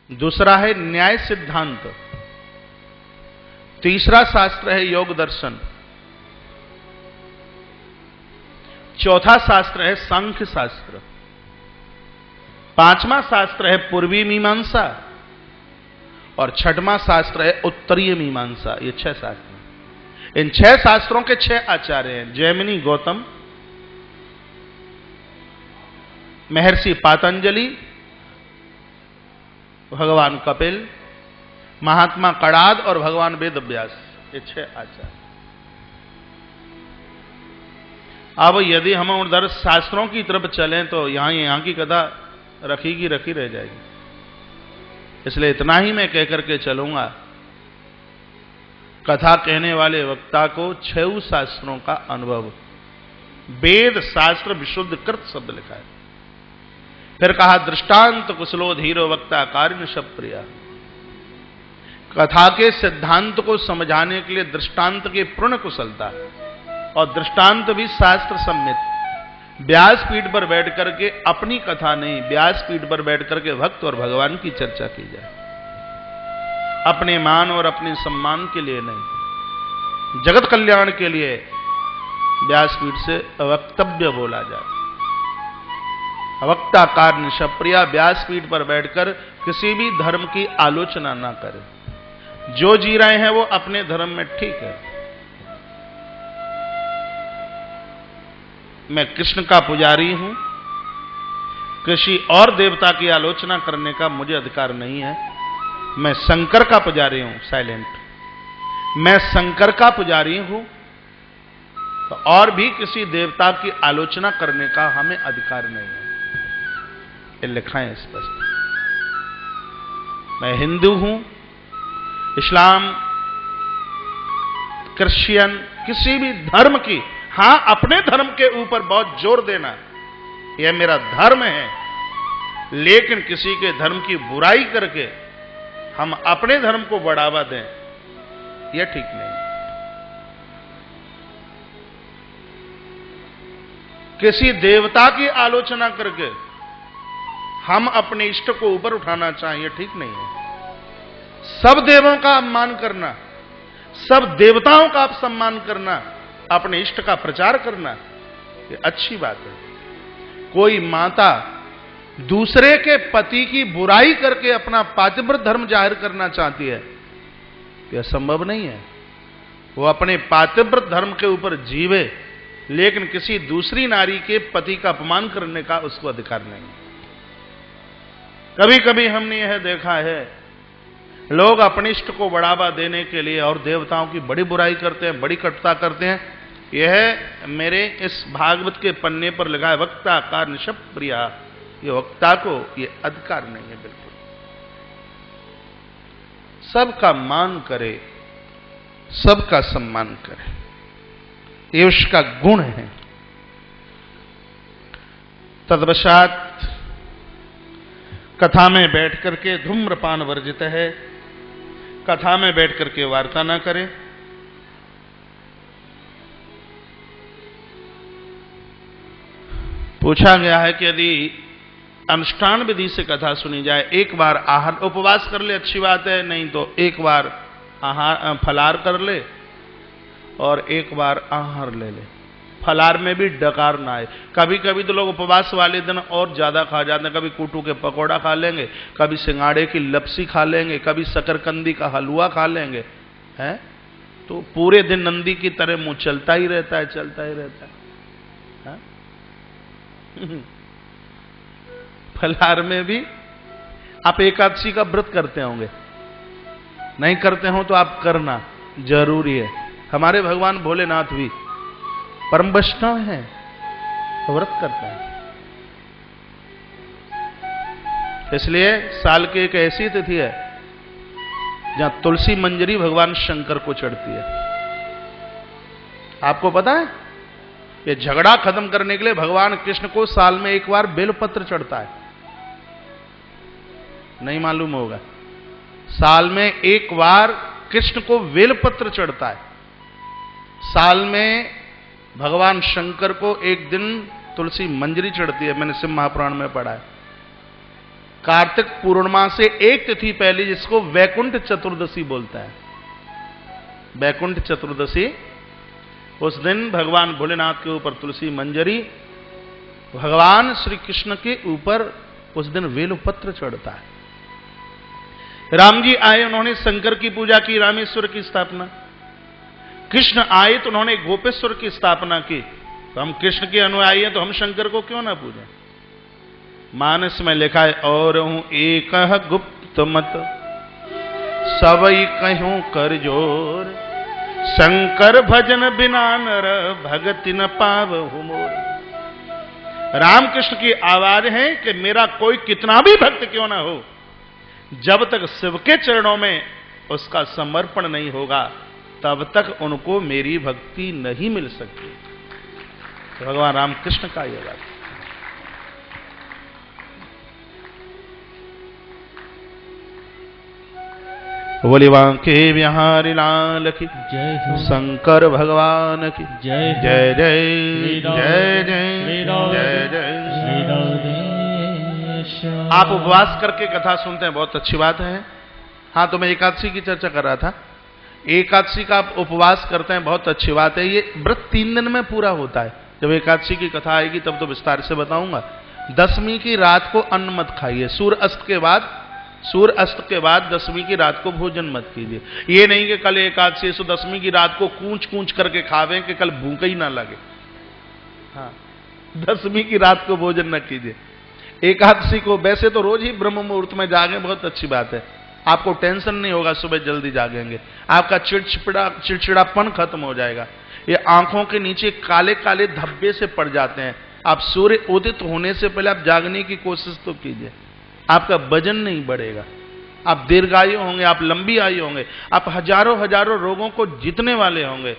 दूसरा है न्याय सिद्धांत, तीसरा शास्त्र है योग दर्शन, चौथा शास्त्र है सांख्य शास्त्र, पांचवा शास्त्र है पूर्वी मीमांसा और छठवां शास्त्र है उत्तरीय मीमांसा। ये 6 शास्त्र। इन 6 शास्त्रों के 6 आचार्य हैं, जैमिनी गौतम, महर्षि पातंजलि, भगवान कपिल, महात्मा कणाद और भगवान वेदव्यास। ये 6 आचार्य। अब यदि हम उधर शास्त्रों की तरफ चलें तो यहां की कथा रखी रह जाएगी। इसलिए इतना ही मैं कहकर के चलूंगा, कथा कहने वाले वक्ता को 6 शास्त्रों का अनुभव, वेद शास्त्र विशुद्ध कृत शब्द लिखा है। फिर कहा दृष्टांत कुशलो धीरो वक्ता कारिण शप्रिया। कथा के सिद्धांत को समझाने के लिए दृष्टांत की पूर्ण कुशलता, और दृष्टांत भी शास्त्र सम्मित। व्यासपीठ पर बैठ करके अपनी कथा नहीं, व्यासपीठ पर बैठ करके भक्त और भगवान की चर्चा की जाए, अपने मान और अपने सम्मान के लिए नहीं, जगत कल्याण के लिए व्यासपीठ से वक्तव्य बोला जाए। वक्ता कारिण शप्रिया, व्यासपीठ पर बैठकर किसी भी धर्म की आलोचना ना करे। जो जी रहे हैं वो अपने धर्म में ठीक है। मैं कृष्ण का पुजारी हूं, किसी और देवता की आलोचना करने का मुझे अधिकार नहीं है। मैं शंकर का पुजारी हूं, साइलेंट। मैं शंकर का पुजारी हूं, तो और भी किसी देवता की आलोचना करने का हमें अधिकार नहीं है। ये लिखा है स्पष्ट। मैं हिंदू हूं, इस्लाम, क्रिश्चियन, किसी भी धर्म की, हां अपने धर्म के ऊपर बहुत जोर देना, यह मेरा धर्म है, लेकिन किसी के धर्म की बुराई करके हम अपने धर्म को बढ़ावा दें, यह ठीक नहीं। किसी देवता की आलोचना करके हम अपने इष्ट को ऊपर उठाना चाहें, यह ठीक नहीं है। सब देवों का अपमान करना, सब देवताओं का अपसम्मान करना, अपने इष्ट का प्रचार करना, ये अच्छी बात है। कोई माता दूसरे के पति की बुराई करके अपना पातिव्रत धर्म जाहिर करना चाहती है, यह संभव नहीं है। वो अपने पातिव्रत धर्म के ऊपर जीवे, लेकिन किसी दूसरी नारी के पति का अपमान करने का उसको अधिकार नहीं। कभी कभी हमने यह देखा है, लोग अपने इष्ट को बढ़ावा देने के लिए और देवताओं की बड़ी बुराई करते हैं, बड़ी कटुता करते हैं। यह मेरे इस भागवत के पन्ने पर लगा है, वक्ता कारिण शप्रिया। ये वक्ता को ये अधिकार नहीं है बिल्कुल। सबका मान करे, सबका सम्मान करे, ये उसका गुण है। तदपश्चात कथा में बैठ करके धूम्रपान वर्जित है, कथा में बैठ करके वार्ता ना करें। पूछा गया है कि यदि अनुष्ठान विधि से कथा सुनी जाए, एक बार आहार उपवास कर ले अच्छी बात है, नहीं तो एक बार आहार फलाहार कर ले और एक बार आहार ले ले। फलाहार में भी डकार ना आए। कभी कभी तो लोग उपवास वाले दिन और ज्यादा खा जाते हैं, कभी कूटू के पकौड़ा खा लेंगे, कभी सिंगाड़े की लपसी खा लेंगे, कभी शकरकंदी का हलवा खा लेंगे, हैं? तो पूरे दिन नंदी की तरह मुंह चलता ही रहता है, चलता ही रहता है। फलाहार में भी आप एकादशी का व्रत करते होंगे, नहीं करते हो तो आप करना जरूरी है। हमारे भगवान भोलेनाथ भी परम वैष्णव हैं, व्रत करते हैं। इसलिए साल की एक ऐसी तिथि है जहां तुलसी मंजरी भगवान शंकर को चढ़ती है। आपको पता है, ये झगड़ा खत्म करने के लिए भगवान कृष्ण को साल में एक बार बेलपत्र चढ़ता है। नहीं मालूम होगा, साल में एक बार कृष्ण को बेलपत्र चढ़ता है। साल में भगवान शंकर को एक दिन तुलसी मंजरी चढ़ती है। मैंने शिव महापुराण में पढ़ा है। कार्तिक पूर्णिमा से एक तिथि पहले, जिसको वैकुंठ चतुर्दशी बोलता है। वैकुंठ चतुर्दशी, उस दिन भगवान भोलेनाथ के ऊपर तुलसी मंजरी, भगवान श्री कृष्ण के ऊपर उस दिन बेलपत्र चढ़ता है। राम जी आए, उन्होंने शंकर की पूजा की, रामेश्वर की स्थापना। कृष्ण आए तो उन्होंने गोपेश्वर की स्थापना की। तो हम कृष्ण के अनुयायी हैं, तो हम शंकर को क्यों ना पूजें? मानस में लिखा है, और हूं एक गुप्त मत सबई कहूं कर जोर, शंकर भजन बिना नर भगति न पावहु मोर। रामकृष्ण की आवाज है कि मेरा कोई कितना भी भक्त क्यों ना हो, जब तक शिव के चरणों में उसका समर्पण नहीं होगा, तब तक उनको मेरी भक्ति नहीं मिल सकती। भगवान रामकृष्ण का यह बात। बोले बांके बिहारी लाल की जय, शंकर भगवान की जय जय जय जय जय जय जय। आप उपवास करके कथा सुनते हैं, बहुत अच्छी बात है। हाँ, तो मैं एकादशी की चर्चा कर रहा था। एकादशी का आप उपवास करते हैं, बहुत अच्छी बात है। ये व्रत 3 दिन में पूरा होता है। जब एकादशी की कथा आएगी तब तो विस्तार से बताऊंगा। दशमी की रात को अन्न मत खाइए। सूर्य अस्त के बाद दशमी की रात को भोजन मत कीजिए। ये नहीं कि कल एकादशी सो दशमी की रात को कूच करके खावें कि कल भूख ही ना लगे। हाँ, दशमी की रात को भोजन न कीजिए। एकादशी को वैसे तो रोज ही ब्रह्म मुहूर्त में जागें, बहुत अच्छी बात है। आपको टेंशन नहीं होगा, सुबह जल्दी जागेंगे, आपका चिड़चिड़ापन खत्म हो जाएगा। ये आंखों के नीचे काले काले धब्बे से पड़ जाते हैं। आप सूर्य उदित होने से पहले आप जागने की कोशिश तो कीजिए, आपका वजन नहीं बढ़ेगा, आप दीर्घायु होंगे, आप लंबी आयु होंगे, आप हजारों रोगों को जीतने वाले होंगे,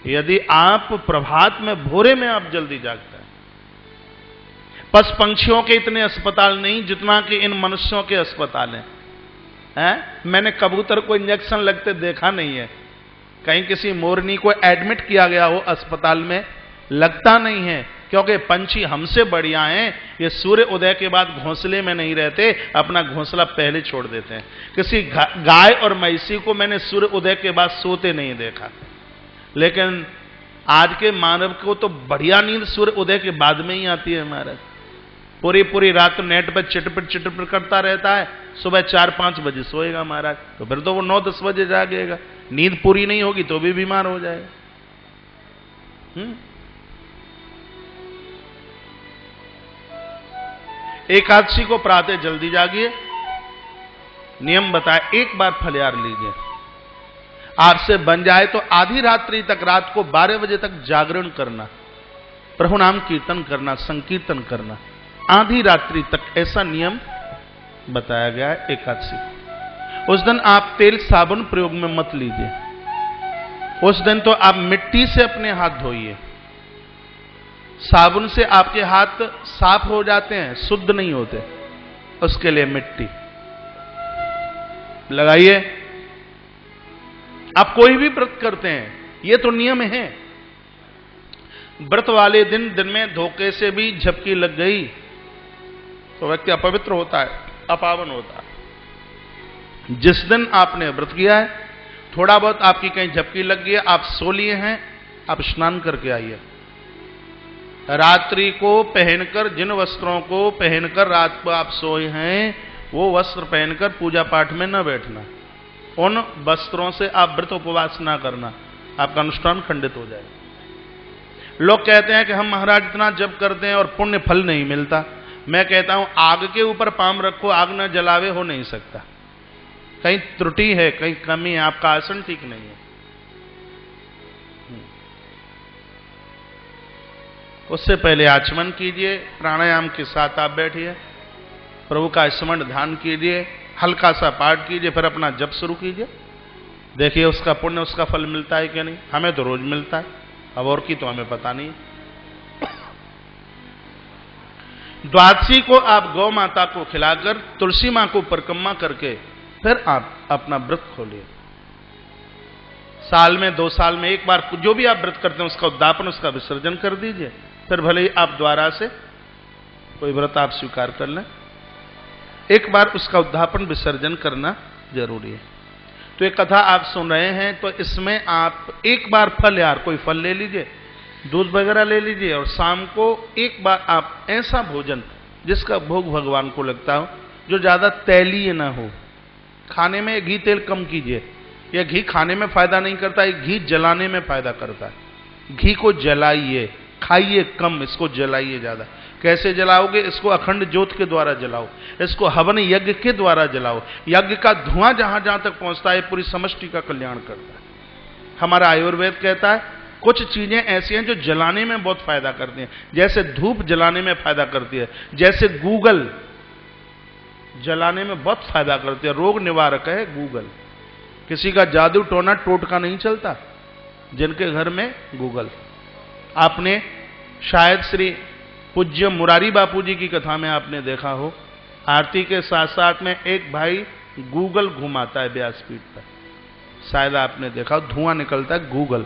यदि आप प्रभात में भोरे में आप जल्दी जागते हैं। पशु पंक्षियों के इतने अस्पताल नहीं जितना कि इन मनुष्यों के अस्पताल हैं। मैंने कबूतर को इंजेक्शन लगते देखा नहीं है, कहीं किसी मोरनी को एडमिट किया गया हो अस्पताल में, लगता नहीं है, क्योंकि पंछी हमसे बढ़िया हैं। ये सूर्य उदय के बाद घोंसले में नहीं रहते, अपना घोंसला पहले छोड़ देते हैं। किसी गाय और मैसी को मैंने सूर्य उदय के बाद सोते नहीं देखा। लेकिन आज के मानव को तो बढ़िया नींद सूर्य उदय के बाद में ही आती है। महाराज पूरी रात नेट पर चिटपिट करता रहता है, सुबह 4-5 बजे सोएगा महाराज, तो फिर तो वो 9-10 बजे जागेगा। नींद पूरी नहीं होगी तो भी बीमार हो जाएगा। एकादशी को प्रातः जल्दी जागिए। नियम बताए, एक बार फलहार लीजिए। आपसे बन जाए तो आधी रात्रि तक, रात को 12 बजे तक जागरण करना, प्रभु नाम कीर्तन करना, संकीर्तन करना, आधी रात्रि तक, ऐसा नियम बताया गया है एकादशी। उस दिन आप तेल साबुन प्रयोग में मत लीजिए। उस दिन तो आप मिट्टी से अपने हाथ धोइए। साबुन से आपके हाथ साफ हो जाते हैं, शुद्ध नहीं होते, उसके लिए मिट्टी लगाइए। आप कोई भी व्रत करते हैं, ये तो नियम है। व्रत वाले दिन में धोखे से भी झपकी लग गई तो व्यक्ति अपवित्र होता है, अपावन होता है। जिस दिन आपने व्रत किया है, थोड़ा बहुत आपकी कहीं झपकी लग गई है, आप सो लिए हैं, आप स्नान करके आइए। रात्रि को पहनकर, जिन वस्त्रों को पहनकर रात को आप सोए हैं, वो वस्त्र पहनकर पूजा पाठ में न बैठना। उन वस्त्रों से आप व्रत उपवास ना करना, आपका अनुष्ठान खंडित हो जाएगा। लोग कहते हैं कि हम महाराज इतना जप करते हैं और पुण्य फल नहीं मिलता। मैं कहता हूं, आग के ऊपर पाम रखो, आग न जलावे, हो नहीं सकता। कहीं त्रुटि है, कहीं कमी है, आपका आसन ठीक नहीं है। उससे पहले आचमन कीजिए, प्राणायाम के साथ आप बैठिए, प्रभु का स्मरण ध्यान कीजिए, हल्का सा पाठ कीजिए, फिर अपना जप शुरू कीजिए। देखिए उसका पुण्य, उसका फल मिलता है कि नहीं। हमें तो रोज मिलता है, अब और की तो हमें पता नहीं। द्वादशी को आप गौ माता को खिलाकर, तुलसी मां को परिक्रमा करके फिर आप अपना व्रत खोलिए। साल में, 2 साल में एक बार जो भी आप व्रत करते हैं उसका उद्यापन, उसका विसर्जन कर दीजिए। फिर भले ही आप द्वारा से कोई व्रत आप स्वीकार कर लें। एक बार उसका उद्धापन विसर्जन करना जरूरी है। तो एक कथा आप सुन रहे हैं, तो इसमें आप एक बार फल, यार कोई फल ले लीजिए, दूध वगैरह ले लीजिए, और शाम को एक बार आप ऐसा भोजन जिसका भोग भगवान को लगता हो, जो ज्यादा तैलीय ना हो। खाने में घी तेल कम कीजिए। यह घी खाने में फायदा नहीं करता, ये घी जलाने में फायदा करता है। घी को जलाइए, खाइए कम, इसको जलाइए ज्यादा। कैसे जलाओगे? इसको अखंड ज्योत के द्वारा जलाओ, इसको हवन यज्ञ के द्वारा जलाओ। यज्ञ का धुआं जहां जहां तक पहुंचता है, पूरी समष्टि का कल्याण करता है। हमारा आयुर्वेद कहता है कुछ चीजें ऐसी हैं जो जलाने में बहुत फायदा करती हैं। जैसे धूप जलाने में फायदा करती है, जैसे गूगल जलाने में बहुत फायदा करती है, रोग निवारक है गूगल। किसी का जादू टोना टोटका नहीं चलता जिनके घर में गूगल। आपने शायद श्री पूज्य मुरारी बापू जी की कथा में आपने देखा हो, आरती के साथ साथ में एक भाई गूगल घुमाता है व्यासपीठ पर। शायद आपने देखा, धुआं निकलता है, गूगल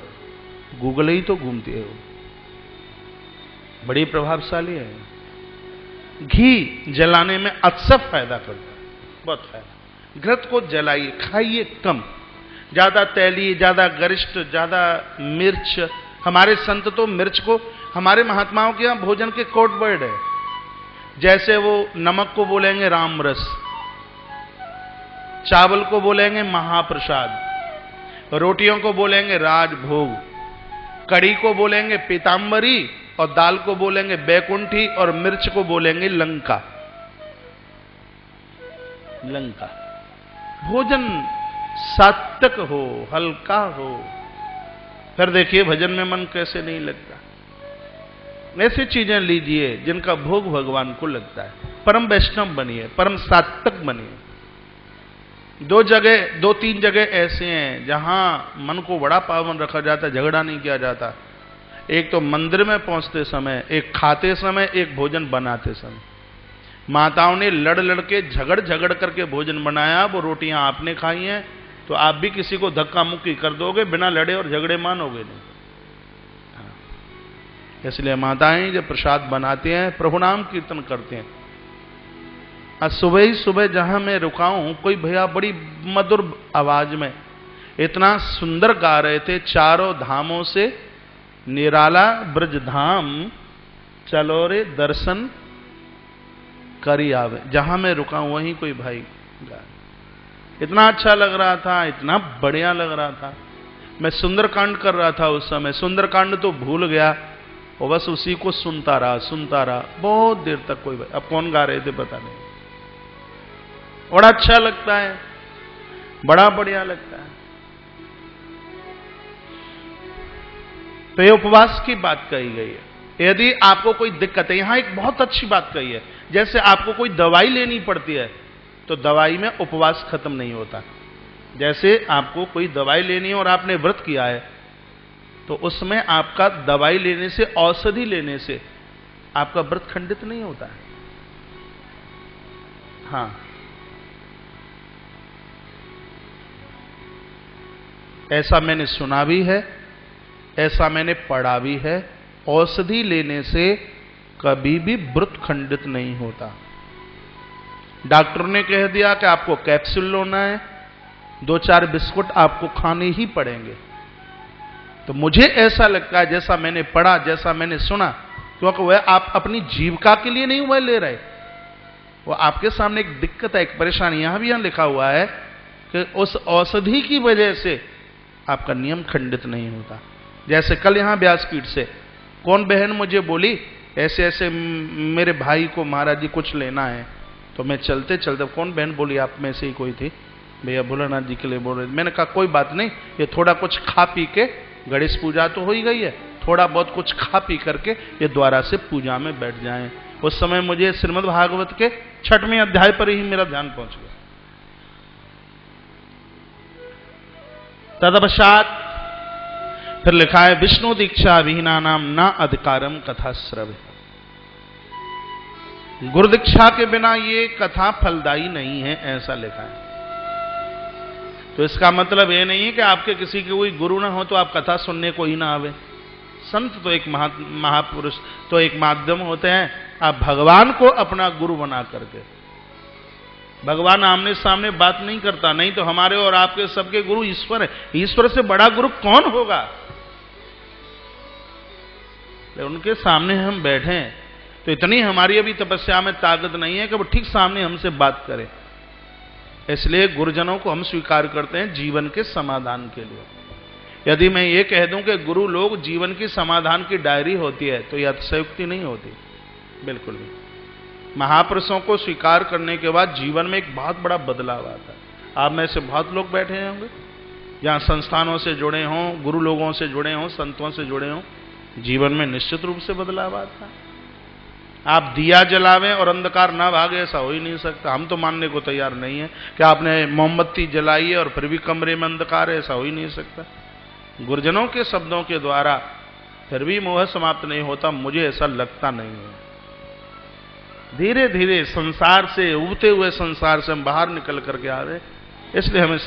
गूगल ही तो घूमती है वो, बड़ी प्रभावशाली है। घी जलाने में अत्सव फायदा करता है, बहुत फायदा। घृत को जलाइए, खाइए कम, ज्यादा तैली, ज्यादा गरिष्ठ, ज्यादा मिर्च। हमारे संत तो मिर्च को, हमारे महात्माओं के यहां भोजन के कोड वर्ड है। जैसे वो नमक को बोलेंगे रामरस, चावल को बोलेंगे महाप्रसाद, रोटियों को बोलेंगे राजभोग, कड़ी को बोलेंगे पीतांबरी, और दाल को बोलेंगे बैकुंठी, और मिर्च को बोलेंगे लंका। लंका भोजन सात्विक हो, हल्का हो, फिर देखिए भजन में मन कैसे नहीं लगता। ऐसी चीजें लीजिए जिनका भोग भगवान को लगता है। परम वैष्णव बनिए, परम सात्विक बनिए। दो तीन जगह ऐसे हैं जहां मन को बड़ा पावन रखा जाता है, झगड़ा नहीं किया जाता। एक तो मंदिर में पहुंचते समय, एक खाते समय, एक भोजन बनाते समय। माताओं ने लड़ लड़ के झगड़ करके भोजन बनाया, वो रोटियां आपने खाई हैं, तो आप भी किसी को धक्का मुक्की कर दोगे, बिना लड़े और झगड़े मानोगे नहीं। इसलिए माताएं जब प्रसाद बनाते हैं, प्रभु नाम कीर्तन करते हैं। आज सुबह ही सुबह जहां मैं रुका हूं, कोई भैया बड़ी मधुर आवाज में इतना सुंदर गा रहे थे, चारों धामों से निराला ब्रज धाम, चलो रे दर्शन करी आवे। जहां मैं रुका हूं वहीं कोई भाई गा, इतना अच्छा लग रहा था, इतना बढ़िया लग रहा था। मैं सुंदरकांड कर रहा था उस समय, सुंदरकांड तो भूल गया और बस उसी को सुनता रहा बहुत देर तक। कोई भाई, अब कौन गा रहे थे पता नहीं, बड़ा अच्छा लगता है, बड़ा बढ़िया लगता है। तो ये उपवास की बात कही गई है। यदि आपको कोई दिक्कत है, यहां एक बहुत अच्छी बात कही है, जैसे आपको कोई दवाई लेनी पड़ती है तो दवाई में उपवास खत्म नहीं होता। जैसे आपको कोई दवाई लेनी है और आपने व्रत किया है, तो उसमें आपका दवाई लेने से, औषधि लेने से आपका व्रत खंडित नहीं होता है। हां, ऐसा मैंने सुना भी है, ऐसा मैंने पढ़ा भी है। औषधि लेने से कभी भी व्रत खंडित नहीं होता। डॉक्टर ने कह दिया कि आपको कैप्सूल लेना है, 2-4 बिस्कुट आपको खाने ही पड़ेंगे, तो मुझे ऐसा लगता है, जैसा मैंने पढ़ा, जैसा मैंने सुना, क्योंकि वह आप अपनी जीविका के लिए नहीं वह ले रहे, वो आपके सामने एक दिक्कत है, एक परेशानी। यहां भी यहां लिखा हुआ है कि उस औषधि की वजह से आपका नियम खंडित नहीं होता। जैसे कल यहां व्यासपीठ से कौन बहन मुझे बोली, ऐसे ऐसे मेरे भाई को महाराज जी कुछ लेना है, तो मैं चलते चलते, कौन बहन बोली, आप में से ही कोई थी, भैया भोलानाथ जी के लिए बोल रहे। मैंने कहा कोई बात नहीं, ये थोड़ा कुछ खा पी के, गणेश पूजा तो हो ही गई है, थोड़ा बहुत कुछ खा पी करके ये द्वारा से पूजा में बैठ जाएं। उस समय मुझे श्रीमद् भागवत के 6वें अध्याय पर ही मेरा ध्यान पहुंच गया। तदपश्चात फिर लिखा है, विष्णु दीक्षा विहीना नाम ना अधिकारम कथा श्रव। गुरु दीक्षा के बिना ये कथा फलदायी नहीं है, ऐसा लिखा है। तो इसका मतलब ये नहीं है कि आपके किसी के कोई गुरु ना हो तो आप कथा सुनने को ही ना आवे। संत तो एक महापुरुष तो एक माध्यम होते हैं, आप भगवान को अपना गुरु बना करके भगवान आमने सामने बात नहीं करता, नहीं तो हमारे और आपके सबके गुरु ईश्वर है। ईश्वर से बड़ा गुरु कौन होगा? उनके सामने हम बैठे तो इतनी हमारी अभी तपस्या में ताकत नहीं है कि वो ठीक सामने हमसे बात करें। इसलिए गुरुजनों को हम स्वीकार करते हैं जीवन के समाधान के लिए। यदि मैं ये कह दूं कि गुरु लोग जीवन की समाधान की डायरी होती है तो यह अतिशयोक्ति नहीं होती, बिल्कुल भी। महापुरुषों को स्वीकार करने के बाद जीवन में एक बहुत बड़ा बदलाव आता है। आप में से बहुत लोग बैठे होंगे जहां संस्थानों से जुड़े हों, गुरु लोगों से जुड़े हों, संतों से जुड़े हों, जीवन में निश्चित रूप से बदलाव आता है। आप दिया जलावें और अंधकार ना भागे, ऐसा हो ही नहीं सकता। हम तो मानने को तैयार नहीं है कि आपने मोमबत्ती जलाई है और फिर भी कमरे में अंधकार है, ऐसा हो ही नहीं सकता। गुरुजनों के शब्दों के द्वारा फिर भी मोह समाप्त नहीं होता, मुझे ऐसा लगता नहीं है। धीरे धीरे संसार से, उबते हुए संसार से हम बाहर निकल करके आ रहे, इसलिए हमें